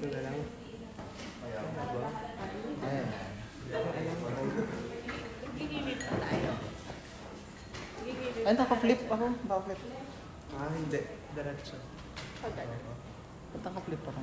Ito na lang. Diba? Ayan. Gigilid pa tayo. Gigilid. Ay, naka-flip ako. Naka-flip. Hindi. Diretso. Pagod. Ba't naka-flip ako?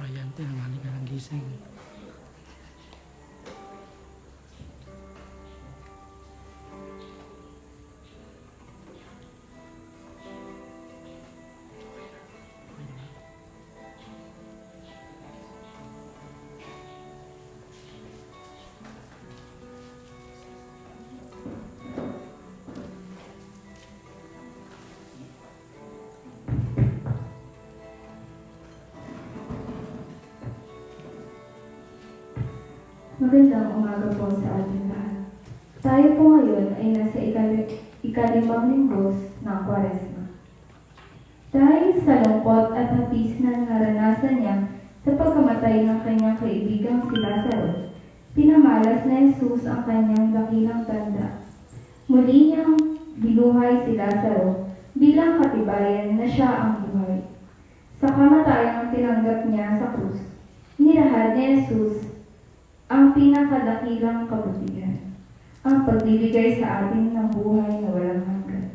Ayan, tinangali ka ng gising. Magandang umaga po sa ating lahat. Tayo po ngayon ay nasa ikalimang linggo ng Kwaresma. Dahil sa lungkot at hapis na naranasan niya sa pagkamatay ng kanyang kaibigang si Lazaro, pinamalas na Jesus ang kanyang dakilang tanda. Muli niyang binuhay si Lazaro bilang katibayan na siya ang buhay. Sa kamatayang tinanggap niya sa krus, nilahad ni Jesus ang pinakadakilang kabutihan, ang pagbibigay sa atin ng buhay na walang hanggan.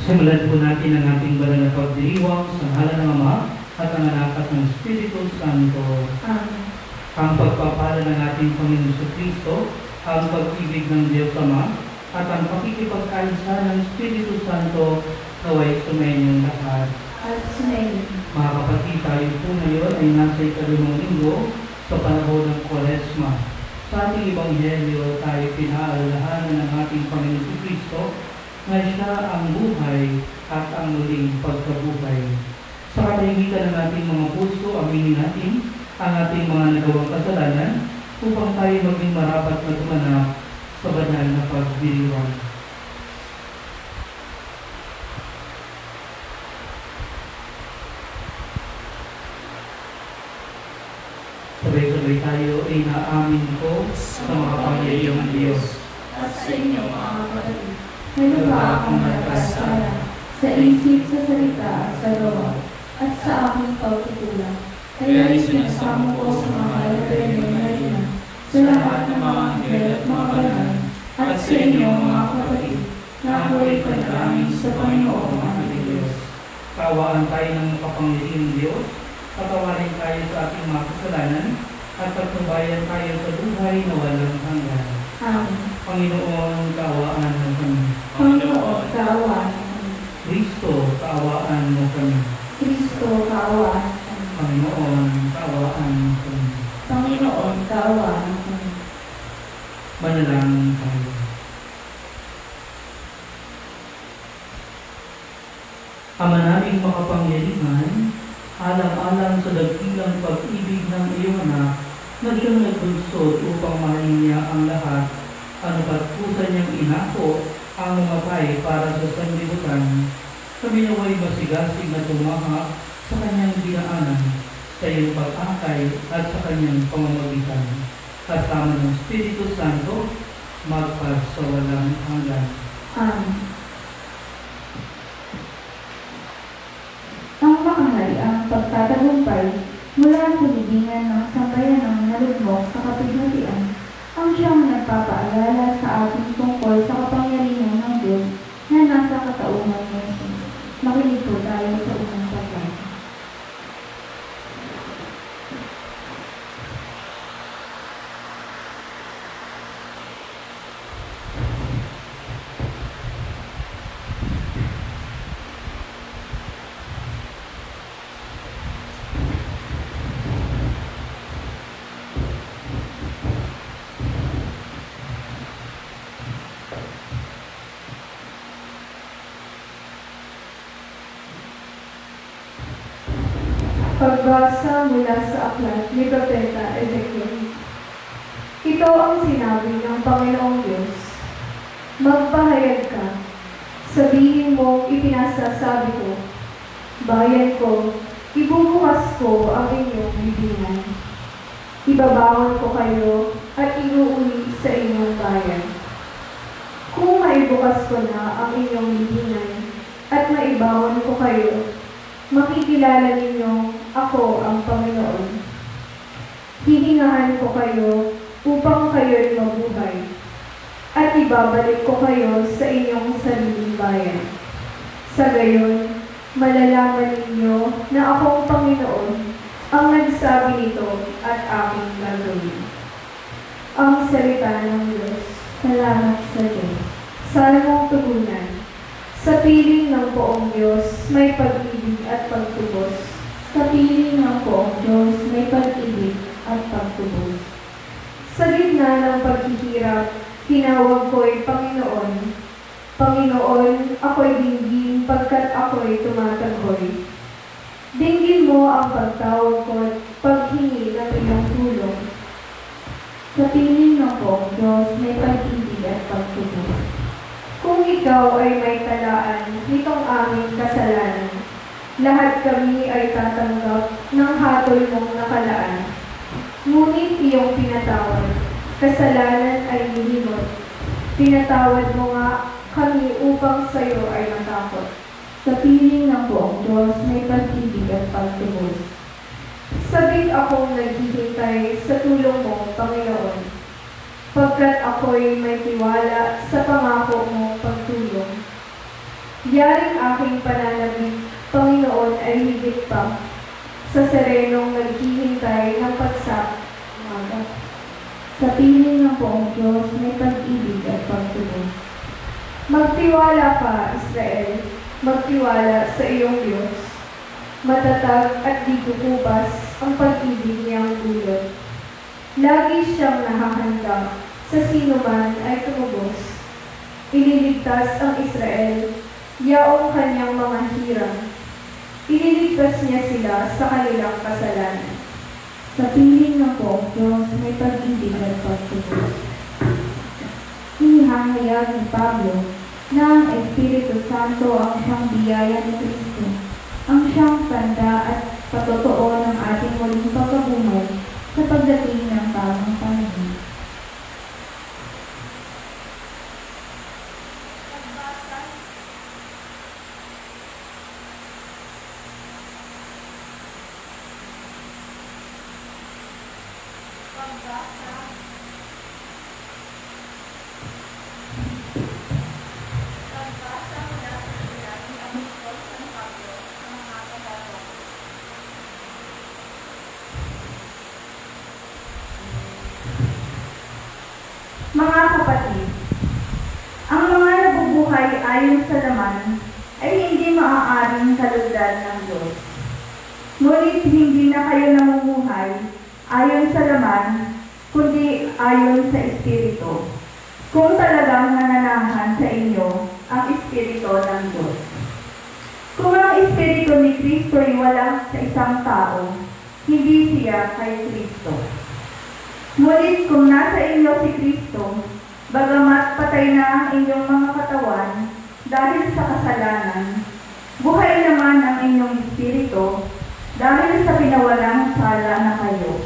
Simulan po natin ang ating banal na pagdiriwang sa ngalan ng Ama at ng Anak at ng Espiritu Santo. Amen. Ang pagpapala ng ating Panginoon Kristo, ang pag-ibig ng Diyos Ama, at ang pakikipagkaisa ng Espiritu Santo naway sumayin lahat. At sumayin. Mga kapatid, tayo po ngayon ay nasa ikalimang linggo sa panahon ng Kwaresma. Sa ating Ebanghelyo, tayo pinaalalahanan ng ating Panginoon Kristo na siya ang buhay at ang muling pagkabuhay. Sa katahimikan ng ating mga puso, aminin natin ang ating mga nagawang kasalanan upang tayo maging marapat na tumanap sa banal na pagdiriwang. Sabay-sabay tayo ay naamin ko sa makapangyarihang Diyos at sa inyo mga kapatid. Ngayon ba akong nagkasala sa isip, sa salita, at sa gawa, at sa aking pagkukulang. Kaya isinasamo ko sa mga alaberne na ina, sa lahat ng mga anghel at mga banal, at sa inyo mga kapatid, na ako ay panalangin sa Panginoong aming Diyos. Kaawaan tayo ng makapangyarihang Diyos, patawarin tayo sa ating mga kasalanan, at pagpabayan tayo sa buhay na walang hanggan. Amen. Panginoon, kaawaan mo kami. Panginoon, kaawaan kami. Kristo, kaawaan mo kami. Kristo, kaawaan kami. Panginoon, kaawaan mo kami. Panginoon, kaawaan kami. Manalangin tayo. Ama naming makapangyarihan, alang-alang sa dakilang pag-ibig ng iyong anak, na siyang nagbunsod upang mahalin niya ang lahat, ano patpusan niyang inako ang mamatay para sa sanlibutan. Kami naway masigasig na tumaha sa kanyang dinaanan, sa iyong pag-akay at sa kanyang pamamagitan. Kasama ng Espiritu Santo, magpas sa walang hanggan. Amen. Ang makahari ang pagtatagumpay mula sa libingan ng sambayan ng nalugmok sa kapighatian, ang siyang nagpapaalala sa atin tungkol sa kapangyarihan ng Diyos na nasa katauhan ng Diyos. Makinig po tayo sa unang pagbasa. Pagbasa mula sa aklat ni Propeta Ezekiel. Ito ang sinabi ng Panginoong Diyos. Magpahayag ka. Sabihin mo, ipinasasabi ko. Bayan ko, ibubukas ko ang inyong libingan. Ibabawan ko kayo at inuuli sa inyong bayan. Kung maibukas ko na ang inyong libingan at maibawan ko kayo, makikilala ninyo ako ang Panginoon. Hihingahan ko kayo upang kayo'y mabuhay, at ibabalik ko kayo sa inyong sariling bayan. Sa gayon, malalaman ninyo na akong Panginoon ang nagsabi nito at aking gagawin. Ang salita ng Diyos. Salamat sa Diyos. Salmong tugunan. Sa piling ng poong Diyos, may pag-ibig at pagtubos. Sa piling ng poong Diyos, may pag-ibig at pagtubos. Sa gitna ng paghihirap, tinawag ko'y Panginoon. Panginoon, ako'y dinggin pagkat ako'y tumatagoy. Dinggin mo ang pagtawag ko't paghingi ng iyong tulong. Sa piling ng poong Diyos, may pag-ibig at pagtubos. Kung ikaw ay may talaan nitong aming kasalanan, lahat kami ay tatanggap ng hatol mong nakalaan. Ngunit iyong pinatawad, kasalanan ay nilimot. Pinatawad mo nga kami upang sa iyo ay matakot. Sa piling ng buong Diyos may pag-ibig at pagtubos. Sabik akong naghihintay sa tulong mo, Panginoon, pagkat ako'y may tiwala sa pangako mong pagtulong. Yaring aking pananabik, Panginoon, ay higit pa sa serenong naghihintay ng pagsak umaga. Sa piling ng buong Diyos may pag-ibig at pagtubos. Magtiwala ka, Israel, magtiwala sa iyong Diyos. Matatag at di kukubas ang pag-ibig niyang dulot. Lagi siyang nakahanda sa sino man ay tumubos. ililigtas ang Israel, yaong kanyang mga hirang. Ililigtas niya sila sa kanilang kasalanan. Sa piling ng poong Diyos may pag-ibig at pagtubos. Inihahayag ni Pablo na ang Espiritu Santo ang siyang biyaya ni Kristo, ang siyang tanda at patotoo ng ating muling pagkabuhay sa pagdating ng tamang panahon. Mga kapatid, ang mga nabubuhay ayon sa laman ay hindi maaaring kalugdan ng Diyos. Ngunit hindi na kayo namumuhay ayon sa laman, kundi ayon sa Espiritu, kung talagang nananahan sa inyo ang Espiritu ng Diyos. Kung ang Espiritu ni Kristo ay wala sa isang tao, hindi siya kay Kristo. Ngunit kung nasa inyo si Kristo, bagamat patay na ang inyong mga katawan dahil sa kasalanan, buhay naman ang inyong espiritu dahil sa pinawalang sala na kayo.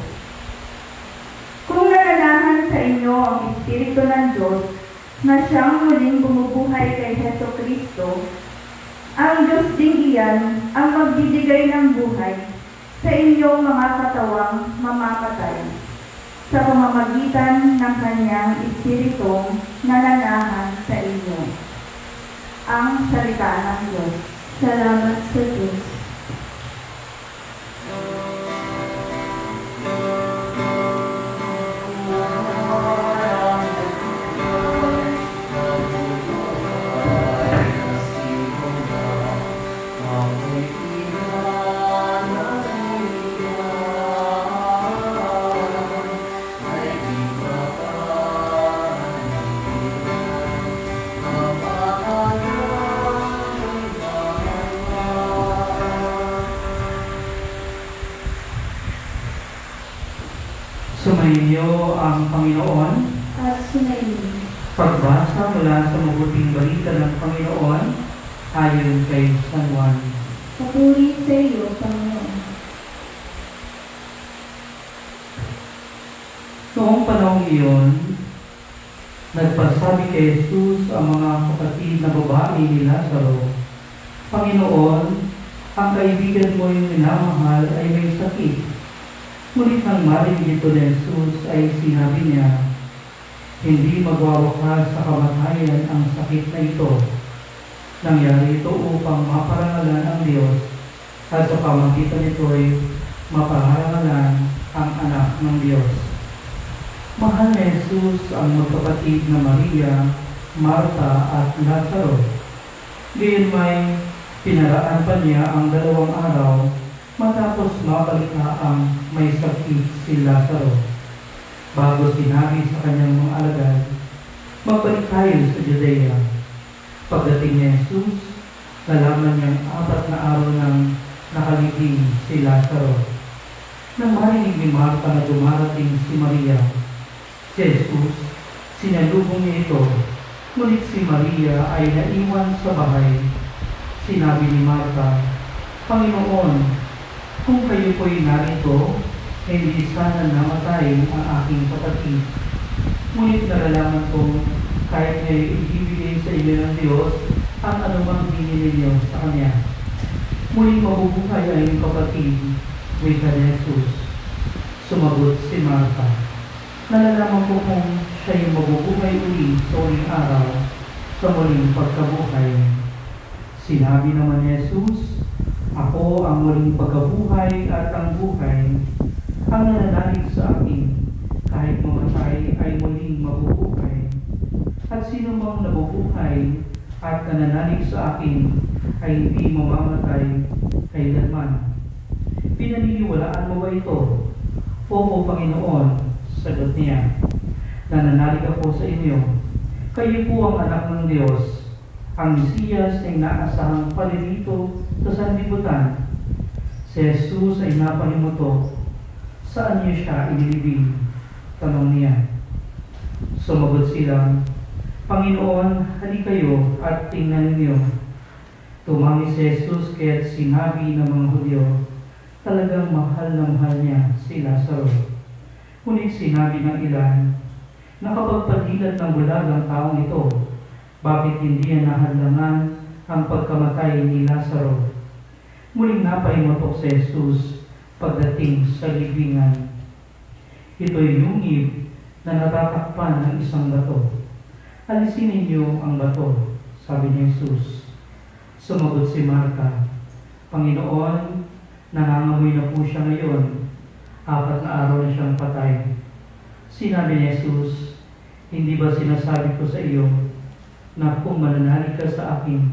Kung nananahan sa inyo ang Espiritu ng Diyos na siyang muling bumubuhay kay Heso Kristo, ang Diyos din iyan ang magbibigay ng buhay sa inyong mga katawang mamamatay sa pamamagitan ng kanyang Espiritong nananahan sa inyo. Ang salita ng Diyos. Salamat sa Diyos. Sumainyo ang Panginoon. At sunayin. Pagbasa mula sa mabuting balita ng Panginoon ayon kay San Juan. Papuri sa iyo, Panginoon. Noong panahong iyon, nagpasabi kay Jesus ang mga kapatid na babae ni Lazaro, Panginoon, ang kaibigan mo yung minamahal ay may sakit. Ngunit nang marinig ito ni Jesus ay sinabi niya, hindi magwawakas sa kamatayan ang sakit na ito. Nangyari ito upang maparangalan ang Diyos at sa pamagitan nito ay maparangalan ang anak ng Diyos. Mahal ni Jesus ang magkapatid na Maria, Marta at Lazaro. Gayon may pinaraan pa niya ang 2 araw matapos mabalita ang may sakit si Lazaro. Bago sinabi sa kanyang mga alagad, magbalik tayo sa Judea. Pagdating ni Jesus, nalaman niyang 4 na araw nang nakalibing si Lazaro. Nang marinig ni Marta na dumarating si Maria, si Jesus, sinalubong niya ito, ngunit si Maria ay naiwan sa bahay. Sinabi ni Marta, Panginoon, kung kayo po'y narito, hindi sana namatay ang aking kapatid. Ngunit nalalaman kong kahit ngayon ibibigay sa inyo ng Diyos ang anumang hingin ninyo sa Kanya. Muling mabubuhay ang iyong kapatid, wika ni Jesus. Sumagot si Marta, nalalaman ko kung siya yung mabubuhay uli sa uling araw sa muling pagkabuhay. Sinabi naman ni Jesus, ako ang muling pagkabuhay at ang buhay. Ang nananalig sa akin, kahit mamatay ay muling mabubuhay. At sino mang nabubuhay at nananalig sa akin ay hindi mamamatay kailanman. Pinaniniwalaan mo ba ito? Oo, Panginoon, sagot niya. Nananalig ako sa inyo. Kayo po ang anak ng Diyos, ang Mesiyas na inaasahang palilito sa sanlibutan. Si Jesus ay napalimuto. Saan niyo siya inilibing? Tanong niya. Sumagot sila, Panginoon, hali kayo at tingnan niyo. Tumangis si Jesus kaya't sinabi ng mga Hudyo, talagang mahal na mahal niya si Lazaro. Ngunit sinabi ng ilan, nakapagpadilat ng bulag ang taong ito, bakit hindi niya nahadlangan ang pagkamatay ni Lazaro? Muling napaimatok si Jesus pagdating sa libingan. Ito'y yungib na natatakpan ng isang bato. Alisin ninyo ang bato, sabi ni Jesus. Sumagot si Marta, Panginoon, nangangamoy na po siya ngayon. 4 na araw na siyang patay. Sinabi ni Jesus, hindi ba sinasabi ko sa iyo na kung mananalig ka sa akin,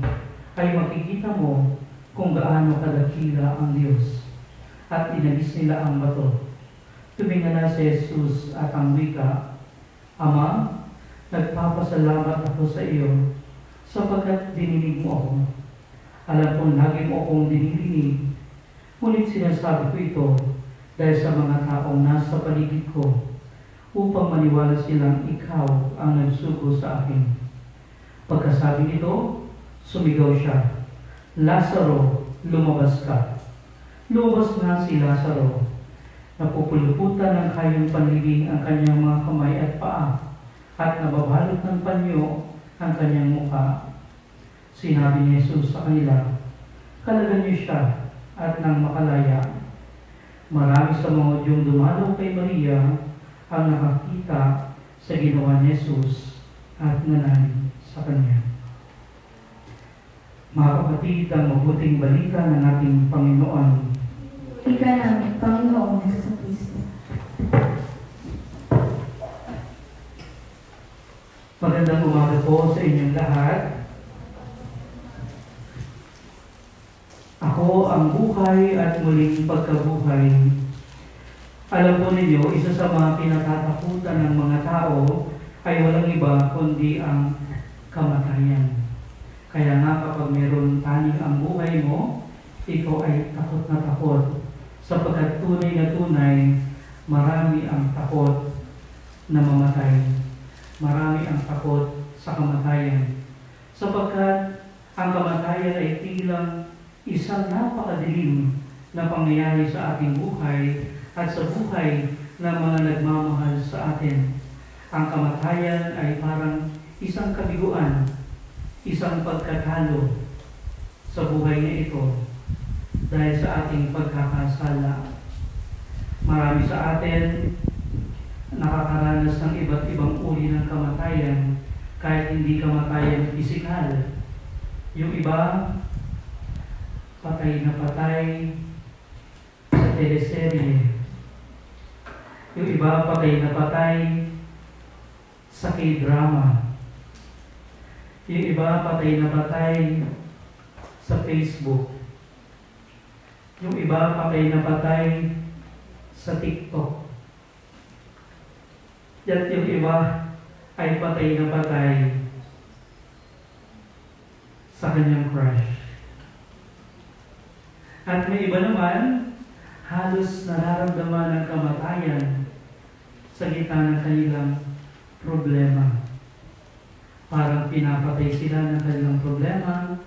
ay makikita mo kung gaano kadakila ang Diyos. At inalis nila ang bato. Tuminga na si Jesus at ang wika, Ama, nagpapasalamat ako sa iyo sapagkat dininig mo ako. Alam kong lagi mo akong dinidinig, ngunit sinasabi ko ito dahil sa mga taong nasa paligid ko upang maniwala silang ikaw ang nagsugo sa akin. Pagkasabi nito, sumigaw siya, Lazaro, lumabas ka. Lumabas nga si Lazaro. Napupuluputan ng kayong panlibing ang kanyang mga kamay at paa at nababalot ng panyo ang kanyang mukha. Sinabi ni Jesus sa kanila, kalagan niyo siya at nang makalaya. Marami sa mga Hudyong dumalaw kay Maria ang nakakita sa ginawa ni Jesus at nanay sa kanya. Mga kapatid, ang mabuting balita ng ating Panginoon. Ika namin, Panginoong Jesucristo. Magandang umaga po sa inyong lahat. Ako ang buhay at muling pagkabuhay. Alam po ninyo, isa sa mga pinatatakutan ng mga tao ay walang iba kundi ang kamatayan. Kaya nga kapag meron taning ang buhay mo, ikaw ay takot na takot. Sapagkat tunay na tunay, marami ang takot na mamatay. Marami ang takot sa kamatayan. Sapagkat ang kamatayan ay tilang isang napakadilim na pangyayari sa ating buhay at sa buhay ng mga nagmamahal sa atin. Ang kamatayan ay parang isang kabiguan, isang pagkatalo sa buhay na ito dahil sa ating pagkakasala. Marami sa atin nakakaranas ng iba't ibang uri ng kamatayan kahit hindi kamatayan pisikal. Yung iba, patay na patay sa teleserye. Yung iba, patay na patay sa K-drama. Yung iba, patay na patay sa Facebook. Yung iba, patay na patay sa TikTok. At yung iba ay patay na patay sa kanyang crush. At may iba naman, halos nararamdaman ng kamatayan sa gitna ng kanilang problema. Parang pinapatay sila ng kanilang problema,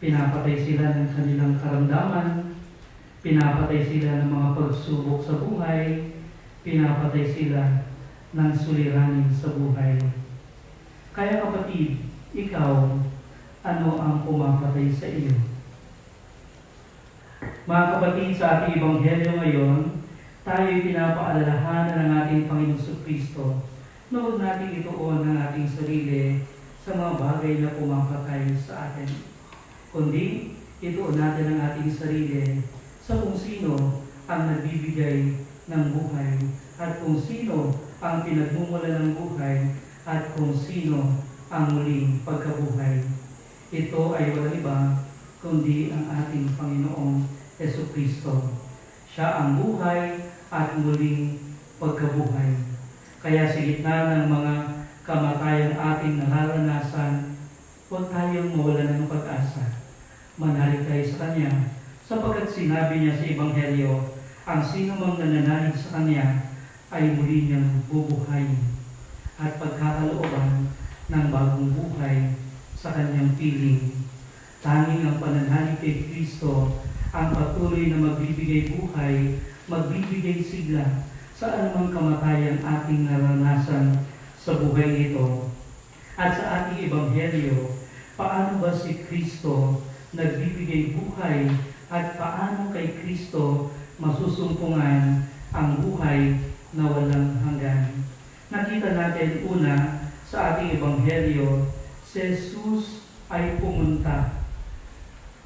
pinapatay sila ng kanilang karamdaman, pinapatay sila ng mga pagsubok sa buhay, pinapatay sila ng suliranin sa buhay. Kaya kapatid, ikaw, ano ang pumapatay sa iyo? Mga kapatid, sa ating Ebanghelyo ngayon, tayo'y pinapaalalahanan ng ating Panginoong Jesucristo na huwag natin ituon ang ating sarili sa mga bagay na pumapatay sa atin. Kundi, ituon natin ang ating sarili sa kung sino ang nagbibigay ng buhay at kung sino ang pinagmumula ng buhay at kung sino ang muling pagkabuhay. Ito ay walang iba kundi ang ating Panginoong Jesucristo. Siya ang buhay at muling pagkabuhay. Kaya sa gitna ng mga kamatayan ating nararanasan, huwag tayong mawalan ng pag-asa. Manalig tayo sa Kanya, sapagkat sinabi niya sa Ebanghelyo, ang sino mang nananalig sa Kanya ay muli niyang bubuhayin at pagkakalooban ng bagong buhay sa Kanyang piling. Tanging ang pananalig kay Kristo ang patuloy na magbibigay buhay, magbibigay sigla sa anumang kamatayan ating naranasan sa buhay ito. At sa ating Ebanghelyo, paano ba si Kristo nagbibigay buhay at paano kay Kristo masusumpungan ang buhay na walang hanggan? Nakita natin una sa ating Ebanghelyo, si Jesus ay pumunta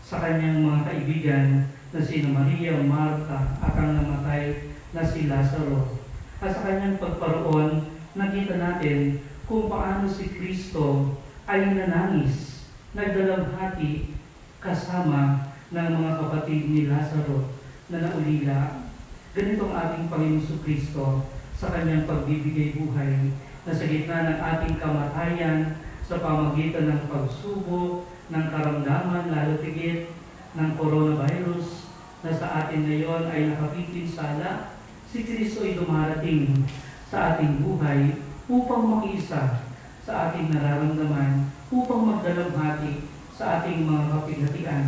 sa kanyang mga kaibigan na sina Maria, Marta at ang namatay na si Lazaro. At sa kanyang pagparoon, nakita natin kung paano si Kristo ay nanangis, nagdalamhati kasama ng mga kapatid ni Lazaro na naulila. Ganito ang ating Panginoon Kristo sa kanyang pagbibigay buhay na sa gitna ng ating kamatayan sa pamagitan ng pagsubok, ng karamdaman, lalo tigit ng coronavirus na sa atin ngayon ay nakapipinsala, si Kristo ay dumarating sa ating buhay upang makiisa sa ating nararamdaman, upang magdalamhati sa ating mga kapighatian.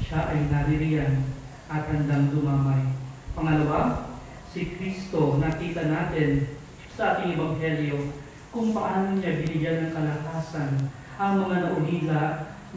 Siya ay naririyan at handang dumamay. Pangalawa, si Kristo, nakita natin sa ating Ebanghelyo kung paano niya binigyan ng kalakasan ang mga naulila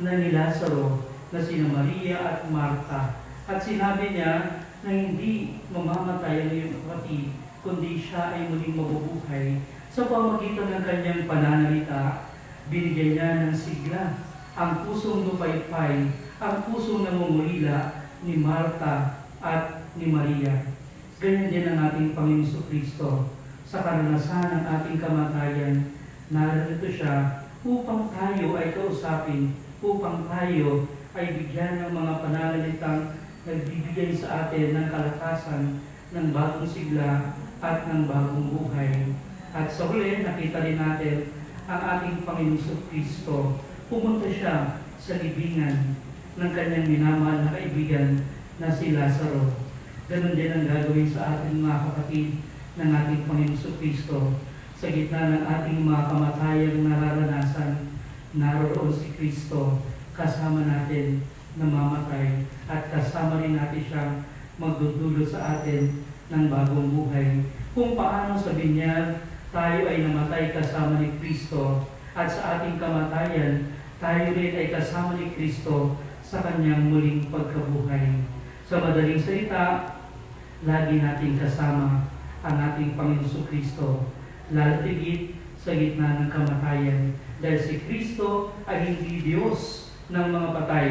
na ni Lazaro na sina Maria at Marta. At sinabi niya na hindi mamamatay ang iyong kapatid, kundi siya ay muling mabubuhay. Sa pamagitan ng kanyang pananalita, binigyan niya ng sigla ang pusong lupaypay, ang pusong namumulila ni Marta at ni Maria. Ganyan din ang ating Panginoon Kristo. Sa karanasan ng ating kamatayan, narito siya upang tayo ay kausapin, upang tayo ay bigyan ng mga pananalitang nagbibigay sa atin ng kalakasan, ng bagong sigla at ng bagong buhay. At sa huli, nakita rin natin ang ating Panginoon Kristo. Pumunta siya sa libingan ng kanyang minamahal na kaibigan na si Lazaro. Ganon din ang gagawin sa ating mga kapatid ng ating Panginoon Kristo. Sa gitna ng ating mga kamatayang nararanasan, naroon si Kristo kasama natin na mamatay at kasama rin natin siyang magdudulot sa atin ng bagong buhay. Kung paano sa binyag tayo ay namatay kasama ni Kristo at sa ating kamatayan, tayo rin ay kasama ni Kristo sa kanyang muling pagkabuhay. Sa madaling salita, lagi natin kasama ang ating Panginoon Kristo, lalo tigit sa gitna ng kamatayan. Dahil si Kristo ay hindi Diyos ng mga patay,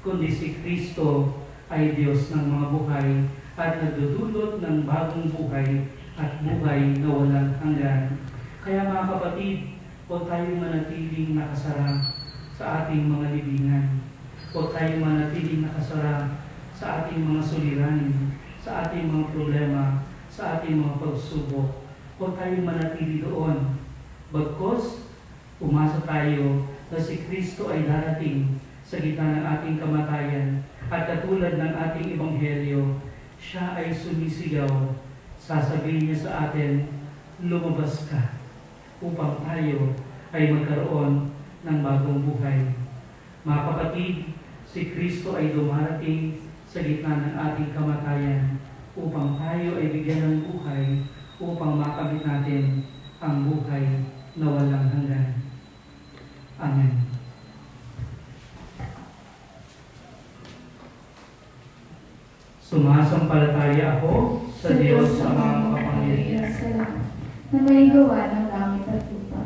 kundi si Kristo ay Diyos ng mga buhay at nagdudulot ng bagong buhay at buhay na walang hanggan. Kaya mga kapatid, huwag tayong manatiling nakasara sa ating mga libingan. Huwag tayong manatiling nakasara sa ating mga suliranin, sa ating mga problema, sa ating mga pagsubok. Huwag tayong manatili doon. Bagkus, umasa tayo na si Kristo ay darating sa gitna ng ating kamatayan at katulad ng ating Ebanghelyo, siya ay sumisigaw. Sasabihin niya sa atin, lumabas ka upang tayo ay magkaroon ng bagong buhay. Mga kapatid, si Kristo ay dumarating sa gitna ng ating kamatayan upang tayo ay bigyan ng buhay, upang makamit natin ang buhay na walang hanggan. Amen. Sumasampalataya ako sa Diyos sa mga makapangyarihan. Salamat na may gawa ng langit at lupa.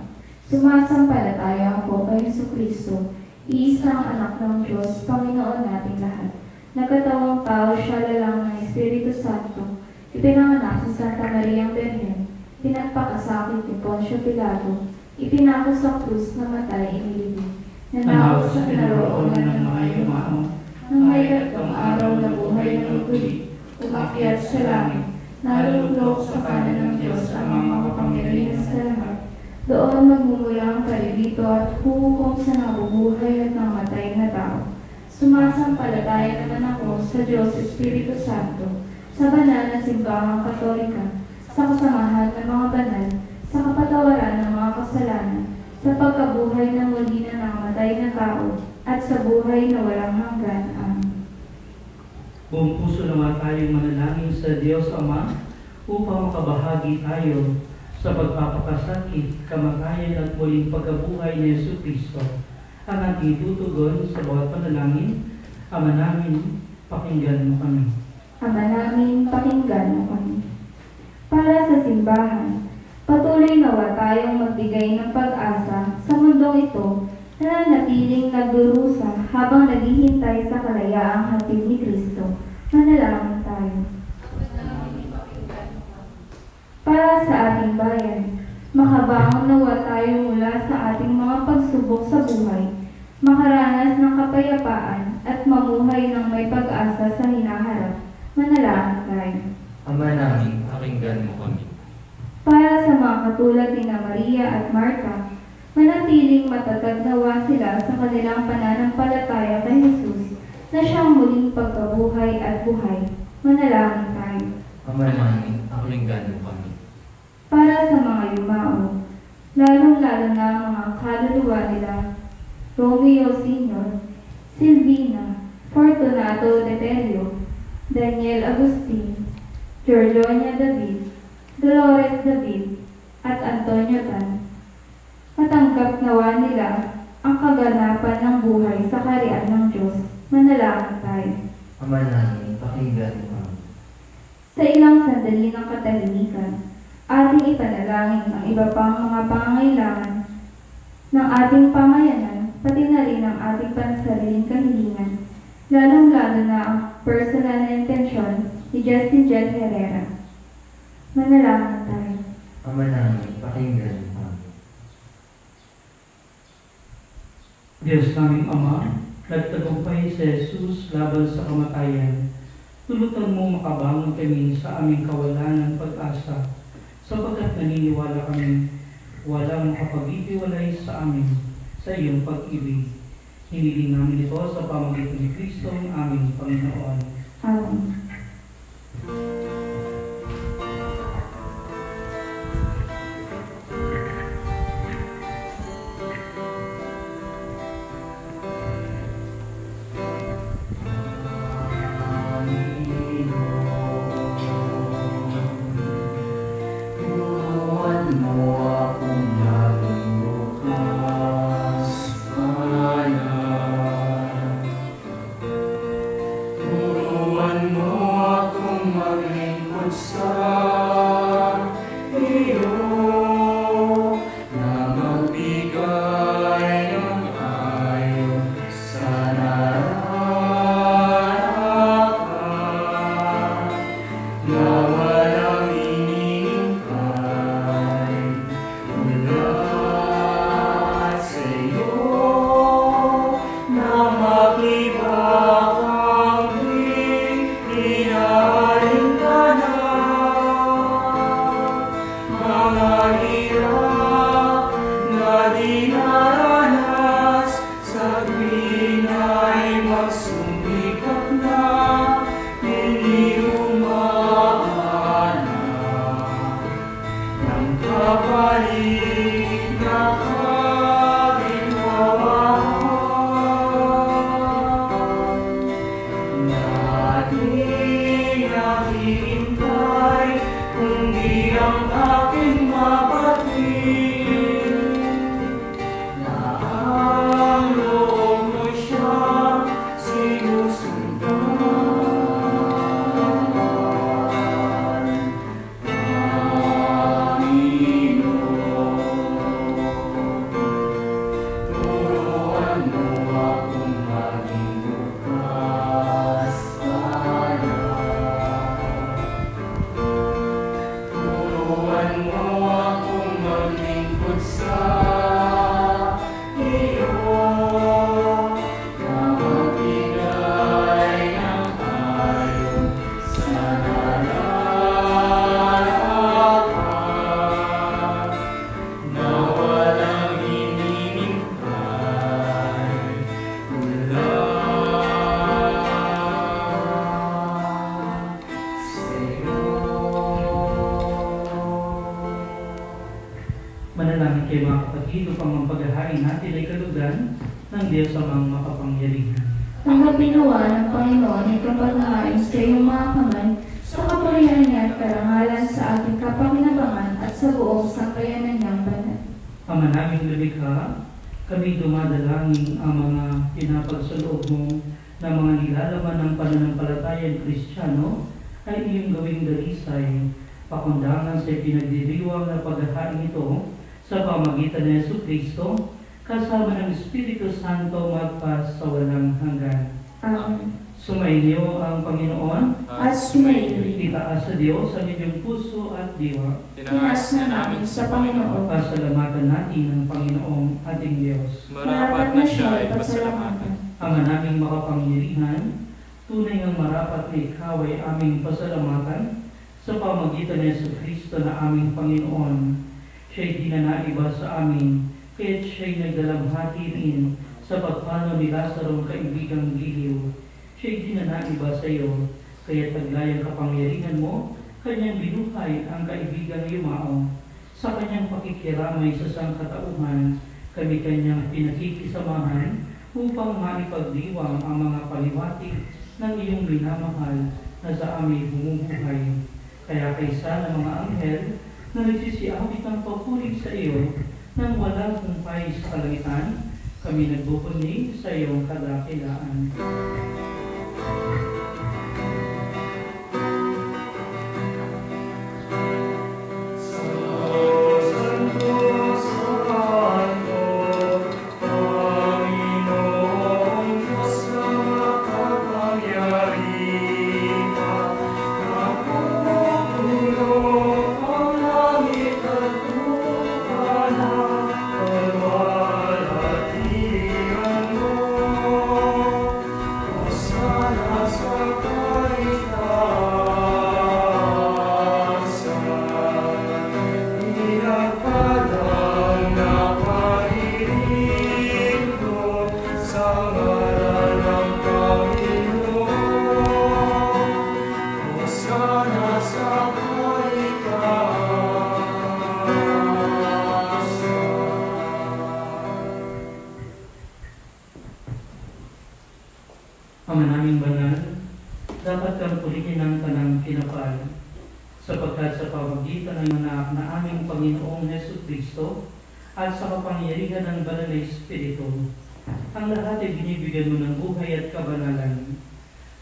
Sumasampalataya ako kay Jesucristo, iisang anak ng Diyos, Panginoon nating lahat. Nagkatawang tao siya lalang ng Espiritu Santo, ipinanganak sa Santa Maria Birhen, pinagpakasakit ni Poncio Pilato, ipinako sa krus na matay inilibing, nanawag sa kinaroonan ng mga yumao, nang may ikatlong araw na buhay ng muli, umakyat sa langit, nalulok sa kanan ng Diyos ang mga makapangyarihan sa lahat, doon magmumuli nag-iarbitrito at huhukom sa nabubuhay at namatay na tao. Sumasampalataya naman ako sa Diyos Espiritu Santo, sa banal na simbahang katolika, sa kasamahan ng mga banal, sa kapatawaran ng mga kasalanan, sa pagkabuhay ng muli na namatay na tao, at sa buhay na walang hanggan. Amen. Buong puso naman tayong manalangin sa Diyos Ama upang makabahagi tayo sa pagpapakasakit, kamatayan at muling pagkabuhay ni Yesu Kristo. Ang ating tutugon sa bawat panalangin, Ama namin, pakinggan mo kami. Ama namin, pakinggan mo kami. Para sa simbahan, patuloy nawa tayong magbigay ng pag-asa sa mundong ito na nanatiling nagdurusa habang naghihintay sa kalayaang hatid ni Kristo. Manalangin tayo. Para sa ating bayan, makabangon nawa tayo mula sa ating mga pagsubok sa buhay, makaranas ng kapayapaan at mamuhay ng may pag-asa sa hinaharap. Manalangin tayo. Ama namin, pakinggan mo kami. Para sa mga katulad ni Maria at Marta, manatiling matatag nawa sila sa kanilang pananampalataya kay Jesus na siyang muling pagkabuhay at buhay. Manalangin tayo. Ama namin, pakinggan mo kami. Para sa mga yumao, lalong-lalo na ang mga kaluluwa nila, Romeo Sr., Silvina, Fortunato Deterio, Daniel Agustin, Georgionia David, Dolores David, at Antonio Tan. Matanggap nawa nila ang kaganapan ng buhay sa kaharian ng Diyos. Manalangin tayo. Ama namin, pakinggan mo kami. Sa ilang sandali ng katahimikan, ating ipanalangin ang iba pang mga pangangailangan ng ating pamayanan, pati na rin ang ating pansariling kahilingan, lalong-lalo na ang personal na intensyon ni Justin Jen Herrera. Manalangin tayo. Ama namin, pakinggan mo kami. Diyos naming Ama, nagtagumpay si Jesus laban sa kamatayan. Tulutan mo makabangon kami sa aming kawalan ng pag-asa, sapagkat naniniwala kami walang makapag-ipiwalay sa amin sa iyong pag-ibig. Hiniling namin ito sa pamamagitan ni Kristo ang aming Panginoon. Amen. Turuan mo akong maging bukas kanan. Turuan mo akong maging ng Diyos amang makapangyarihan. Tanggapin nawa ng Panginoon itong pagmamain sa iyong mga kamay, sa kapurihan niya at karangalan sa ating kapakinabangan at sa buong sangkayanan niyang banal. Ama naming lumikha, kami dumadalangin ang mga pinapagsaloob mo na mga nilalaman ng pananampalatayang Kristiyano ay iyong gawing dalisay, pakundangan sa pinagdiriwang na paghahain ito sa pamagitan ni Jesucristo, kasama ng Espiritu Santo magpas sa walang hanggan. Amen. Sumainyo ang Panginoon, At sumainyo. itaas sa Diyos ang inyong puso at diwa. Tinaas na namin sa Panginoon. Pasalamatan natin ang Panginoong ating Diyos. Marapat na siya ay pasalamatan. Ama naming makapangyarihan, tunay ngang marapat na ikaw ay aming pasalamatan sa pamagitan ni Jesucristo na aming Panginoon. Siya'y dinanaiba sa amin, kaya't siya'y nagdalamhati rin sa pagpano ni Lazaro kaibigang giliw. Siya'y dinanaiba sa iyo, kaya't taglayang kapangyarihan mo, kanyang binuhay ang kaibigang yumao. Sa kanyang pakikiramay sa sangkatauhan, kami kanyang pinakikisamahan upang maipagdiwang ang mga paliwatig ng iyong minamahal na sa amin bumubuhay. Kaya kaysa ng mga anghel na nagsisiawit ng papuri sa iyo nang walang humpay sa kalangitan, kami nagbubuni sa iyong kadakilaan. Ama naming banal, dapat kang purihin ng kanang kinapal, sapagkat sa pamagitan ng anak na aming Panginoong Jesucristo at sa kapangyarihan ng banal na Espiritu, ang lahat ay binibigyan mo ng buhay at kabanalan.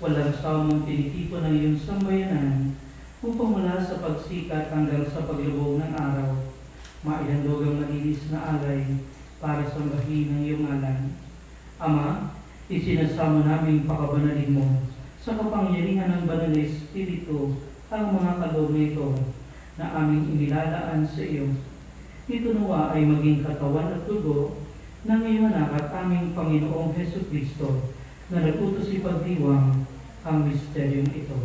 Walang sawang tinitipon ng iyong sambayanan upang mula sa pagsikat hanggang sa paglubog ng araw, maihandog ang malinis na alay para sa bahin ng iyong ngalan. Ama, isinasamo naming pakabanalin mo sa kapangyarihan ng banal na Espiritu ang mga kaloob nito na aming inilalaan sa iyo. Ito nawa ay maging katawan at dugo ng iyong anak at aming Panginoong Jesucristo na nagutos ipagdiwang ang misteryong ito.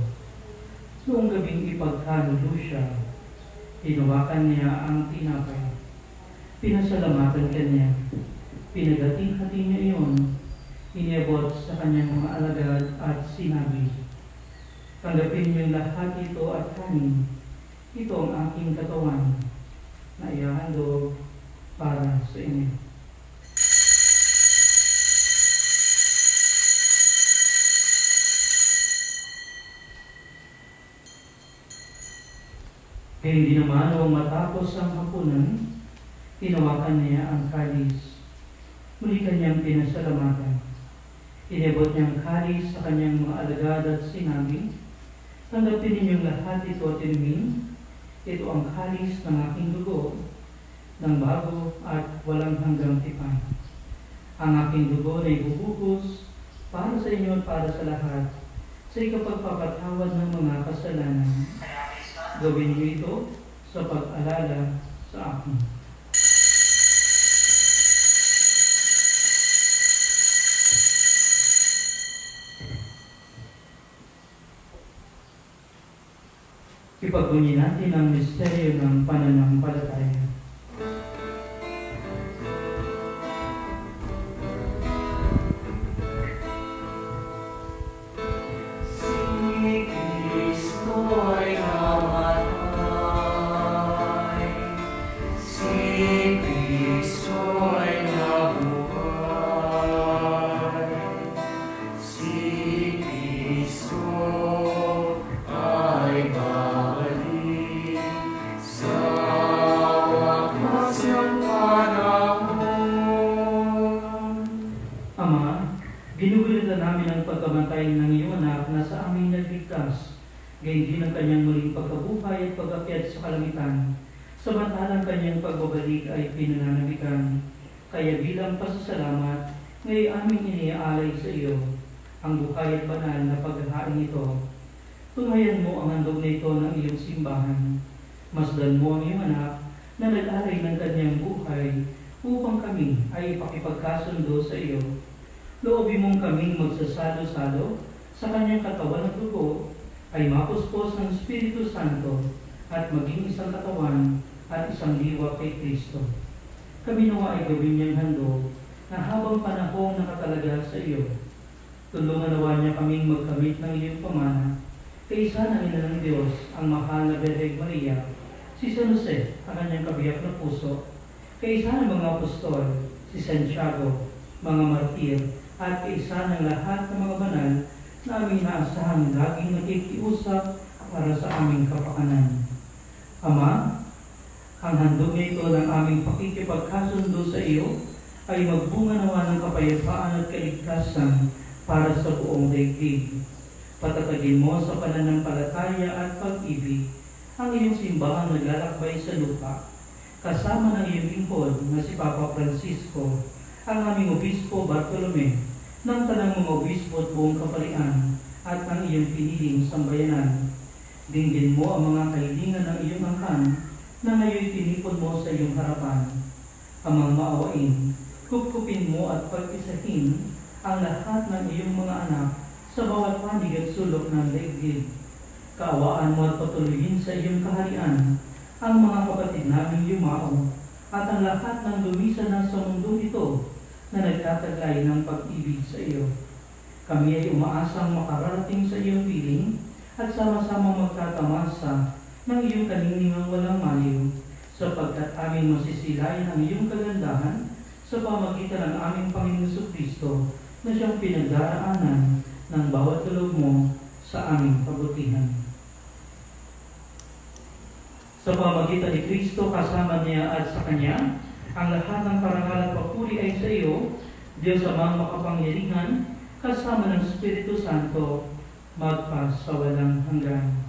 Noong gabing ipagkanulo siya, hinawakan niya ang tinapay. Pinasalamatan kanya. Pinaghating-hati niya iyon. Iniabot sa kanyang mga alagad at sinabi, tanggapin niyo lahat ito at kanin. Ito ang aking katawan na ihahandog para sa inyo. Kaya hindi naman nung matapos ang hapunan, tinawakan niya ang kalis. Muli kanyang pinasalamatan. Inabot niyang kalis sa kanyang mga alagad at sinabi, tanggapin ninyong lahat ito at inumin. Ito ang kalis ng aking dugo, ng bago at walang hanggang tipan. Ang aking dugo na ibubuhos para sa inyo at para sa lahat, sa ikapagpapatawad ng mga kasalanan. Gawin niyo ito sa pag-alala sa akin. Ipagbunyi natin ang misteryo ng pananampalataya. Ama, ginugulita namin ang pagkamatay ng iyong anak na sa amin nagligtas, gayon din ang kanyang muling pagkabuhay at pag-akyat sa kalangitan. Samantalang kanyang pagbabalik ay pinananabikan. Kaya bilang pasasalamat, ngayon aming iniaalay sa iyo ang buhay at banal na paghahain ito. Tunghayan mo ang handog na ito ng iyong simbahan. Masdan mo ang iyong anak na nag-alay ng kanyang buhay upang kami ay ipakipagkasundo sa iyo. Loobin mong kaming magsasalo-salo sa kanyang katawan at dugo ay mapuspos ng Espiritu Santo at maging isang katawan at isang diwa kay Kristo. Kami nawa ay gawin niyang handog na habang panahong nakatalaga sa iyo. Tulungan nawa niya kaming magkamit ng iyong pamana. Kaisa ng ina ng Diyos, ang mahal na Birheng Maria, si San Jose, ang kanyang kabiyak na puso, kaisa ng mga apostol, si Santiago, mga martir, at kaisa ng lahat ng mga banal na aming naasahang laging nakikiusap para sa aming kapakanan. Ama, ang handog na ito ng aming pakikipagkasundo sa iyo ay magbunga nawa ng kapayapaan at kaligtasan para sa buong daigdig. Patatagin mo sa pananampalataya at pag-ibig ang iyong simbahang naglalakbay sa lupa, kasama ng iyong lingkod na si Papa Francisco, ang aming Obispo Bartolome, ng tanang mga obispo at buong kapalian, at ang iyong piniling sambayanan. Dinggin mo ang mga kahilingan ng iyong angkan na ngayon tinipon mo sa iyong harapan. Amang maawain, kupkupin mo at pag-isahin ang lahat ng iyong mga anak sa bawat panig at sulok ng daigdig. Kaawaan mo at patuloyin sa iyong kaharian ang mga kapatid naming yumao at ang lahat ng lumisa na sa mundo ito na nagtataglay ng pag-ibig sa iyo. Kami ay umaasang makararating sa iyong piling at sama-sama magtatamasa ng iyong kaninimang walang maliw, sapagkat aming masisilayan ang iyong kagandahan sa pamagitan ng aming Panginoon Jesucristo na siyang pinagdaraanan ng bawat tulog mo sa aming kabutihan. Sa pamagitan ni Kristo, kasama niya at sa Kanya, ang lahat ng parangal at papuri ay sa iyo, Diyos Amang makapangyarihan, kasama ng Espiritu Santo, magpas sa walang hanggan.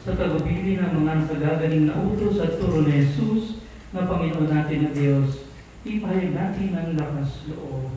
Sa tagubilin ng mga sagagaling na utos at turo ni Jesus na Panginoon natin na Diyos, ipahayag natin ang lakas loob.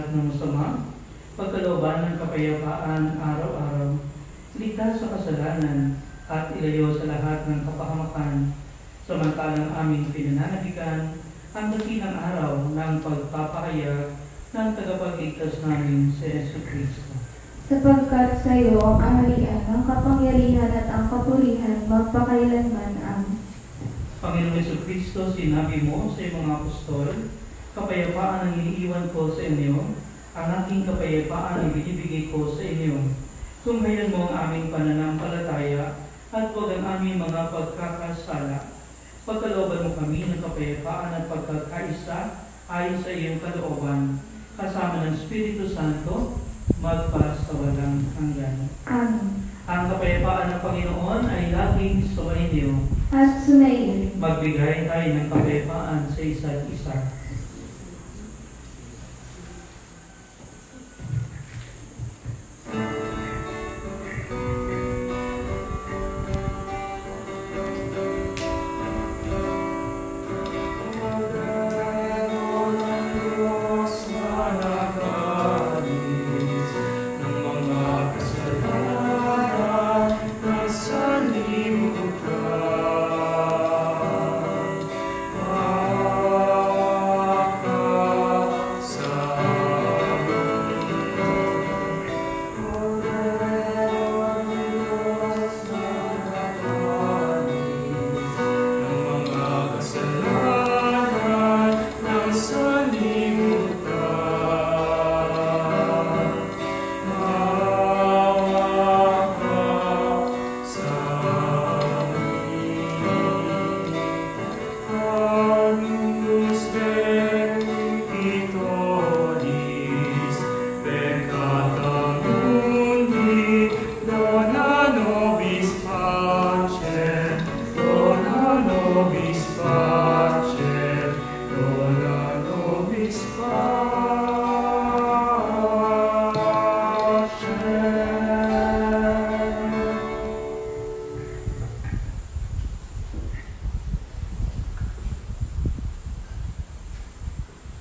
lahat ng masama, pagkalooban ng kapayapaan araw-araw, ligtas sa kasalanan, at ilayo sa lahat ng kapahamakan, samantalang aming pinananabikan ang dakilang araw ng pagpapahayag ng tagapagligtas namin si Yesu Cristo. Sapagkat sa iyo ang kaharian, ang kapangyarihan at ang kapurihan magpakailanman. Amen. Panginoong Yesu Cristo, sinabi mo sa iyong mga apostol, kapayapaan ang iniiwan ko sa inyo, ang aking kapayapaan ang binibigay ko sa inyo. Tunghayan mo ang aming pananampalataya at huwag ang aming mga pagkakasala. Pagkalooban mo kami ng kapayapaan at pagkakaisa ayon sa iyong kalooban, kasama ng Espiritu Santo, magpasawalang hanggan. Amen. Ang kapayapaan ng Panginoon ay laging sumainyo. At sumayin. Magbigay tayo ng kapayapaan sa isa't isa.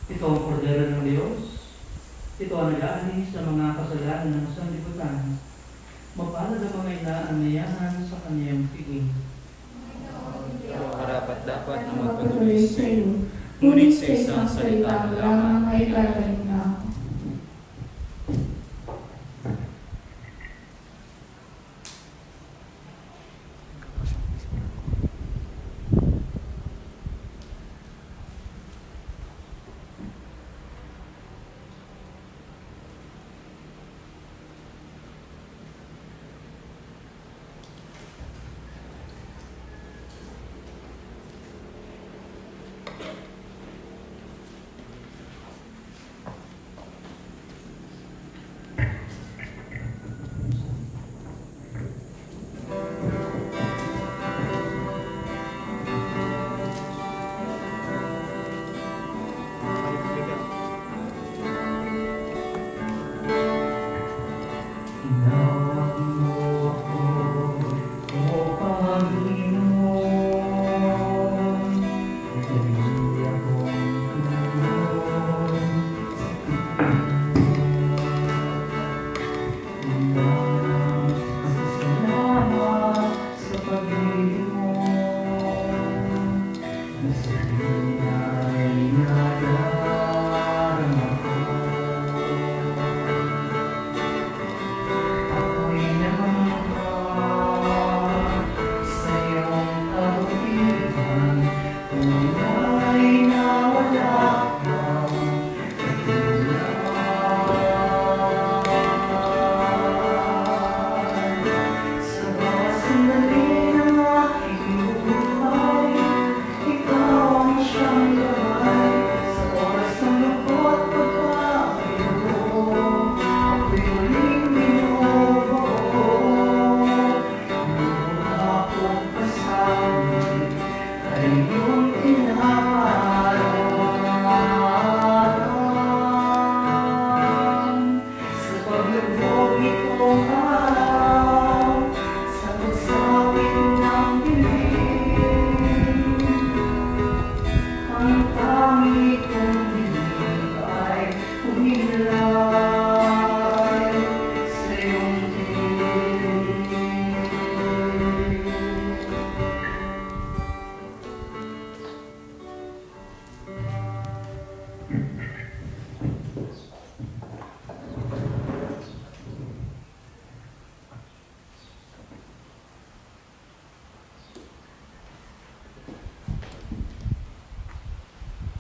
Ito ang kordero ng Diyos. Ito ang nag-aalis sa mga kasalanan ng sanlibutan. Mapalad ang mga inaanayahan sa kanyang piging. Karapat dapat na Magpatuloy sa iyo. Ngunit sa isang salita mo lamang ay gagaling na ako.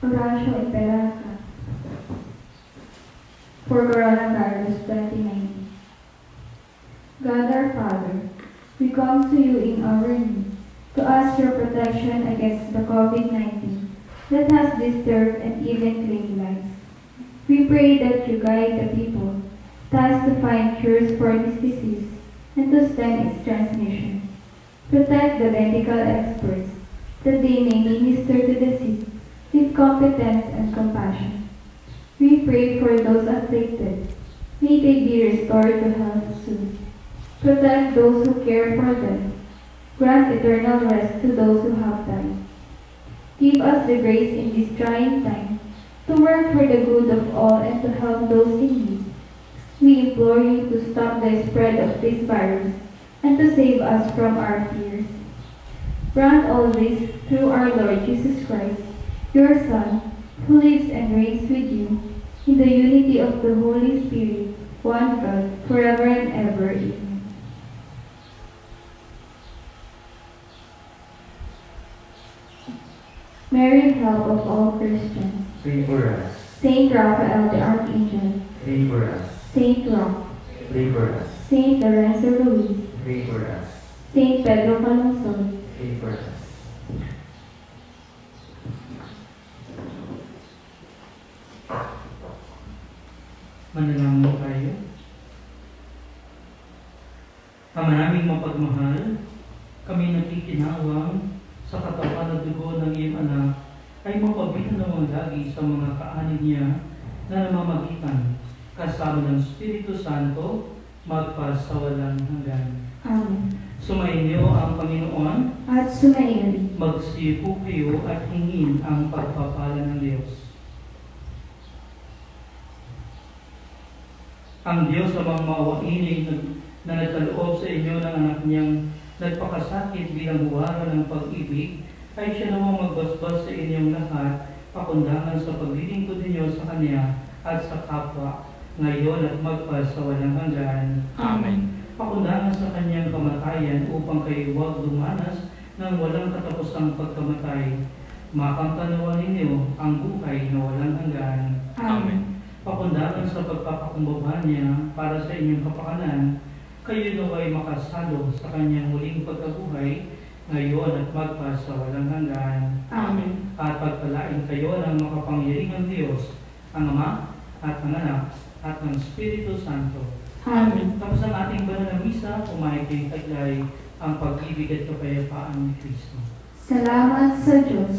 Horacio Imperaca for coronavirus 2019. God our Father, we come to you in our need to ask your protection against the COVID-19 that has disturbed and even claimed lives. We pray that you guide the people tasked to find cures for this disease and to stem its transmission. Protect the medical experts that they may minister to the sick with competence and compassion. We pray for those afflicted. May they be restored to health soon. Protect those who care for them. Grant eternal rest to those who have died. Give us the grace in this trying time to work for the good of all and to help those in need. We implore you to stop the spread of this virus and to save us from our fears. Grant all this through our Lord Jesus Christ, your Son, who lives and reigns with you in the unity of the Holy Spirit, one God, forever and ever. Amen. Mary, help of all Christians. Pray for us. Saint Raphael the Archangel. Pray for us. Saint Roch. Pray for us. Saint Lorenzo Ruiz. Pray for us. Saint Pedro Calungsod. Pray for us. Manalangin tayo. Ama naming mapagmahal, kami nakikinawang sa katawan at dugo ng iyong anak ay mapagbinanawang lagi sa mga kaanin niya na namamagitan kasama ng Espiritu Santo magpasawalang hanggan. Amen. Sumainyo ang Panginoon, At sumainyo. magsipo kayo at hingin ang pagpapala ng Diyos. Ang Diyos namang maawain na nagkaloob sa inyo ng anak niyang nagpakasakit bilang huwara ng pag-ibig, ay siya namang magbasbas sa inyong lahat, pakundangan sa paglilingkod ninyo sa Kanya at sa kapwa, ngayon at magpasawalang hanggan. Amen. Pakundangan sa Kanyang kamatayan upang kayo huwag dumanas ng walang katapusang pagkamatay. Makamtanawan ninyo ang buhay na walang hanggan. Amen. Pakundangan sa pagpapakumbaba niya para sa inyong kapakanan, kayo naway makasalo sa kanyang muling pagkabuhay, ngayon at magpasawalang hanggan. Amen. At pagpalain kayo ng makapangyarihang Diyos, ang Ama at ang Anak at ang Espiritu Santo. Amen. Tapos ang ating banal na misa, umaikay taglay ang pag-ibig at kapayapaan ni Kristo. Salamat sa Diyos.